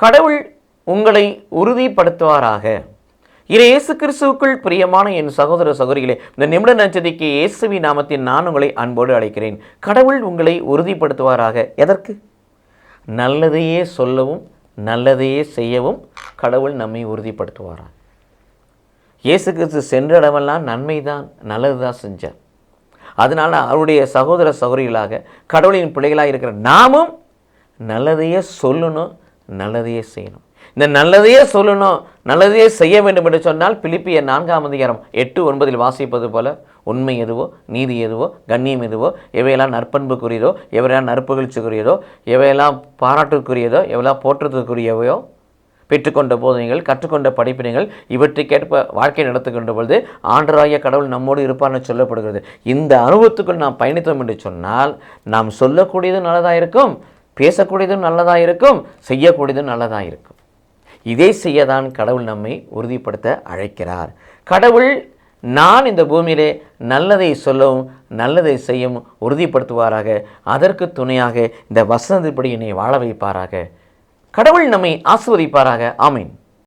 கடவுள் உங்களை உறுதிப்படுத்துவாராக. இயேசு கிறிஸ்துவுக்குள் பிரியமான என் சகோதர சகோதரிகளே, இந்த நிமிட நட்சத்திரக்கு இயேசுவி நாமத்தில் நான் உங்களை அன்போடு அழைக்கிறேன். கடவுள் உங்களை உறுதிப்படுத்துவாராக. எதற்கு? நல்லதையே சொல்லவும் நல்லதையே செய்யவும் கடவுள் நம்மை உறுதிப்படுத்துவாராக. இயேசு கிறிஸ்து சென்ற இடமெல்லாம் நன்மை தான், நல்லது தான் செஞ்சார். அதனால் அவருடைய சகோதர சகோதரிகளாக கடவுளின் பிள்ளைகளாக இருக்கிற நாமும் நல்லதையே சொல்லணும், நல்லதையே செய்யணும். இந்த நல்லதையே சொல்லணும், நல்லதையே செய்ய வேண்டும் என்று சொன்னால் பிலிப்பியர் 4:8-9 வாசிப்பது போல, உண்மை எதுவோ, நீதி எதுவோ, கண்ணியம் எதுவோ, எவையெல்லாம் நற்பண்புக்குரியதோ, எவையெல்லாம் நற்புகழ்ச்சிக்குரியதோ, எவையெல்லாம் பாராட்டுக்குரியதோ, எவையெல்லாம் போற்றத்துக்குரியவையோ, பெற்றுக்கொண்ட போதனைகள், கற்றுக்கொண்ட படிப்பினைகள், இவற்றுக்கேற்ப வாழ்க்கை நடத்துகின்ற பொழுது ஆண்டவராகிய கடவுள் நம்மோடு இருப்பார்னு சொல்லப்படுகிறது. இந்த அனுபவத்துக்குள் நாம் பயணித்தோம் என்று சொன்னால் நாம் சொல்லக்கூடியதும் நல்லதாக இருக்கும், பேசக்கூடியதும் நல்லதாக இருக்கும், செய்யக்கூடியதும் நல்லதாக இருக்கும். இதை செய்யதான் கடவுள் நம்மை உறுதிப்படுத்த அழைக்கிறார். கடவுள் நான் இந்த பூமியிலே நல்லதை சொல்லவும் நல்லதை செய்யவும் உறுதிப்படுத்துவாராக. அதற்கு துணையாக இந்த வசனத்தின்படி என்னை வாழ வைப்பாராக. கடவுள் நம்மை ஆசீர்வதிப்பாராக. ஆமீன்.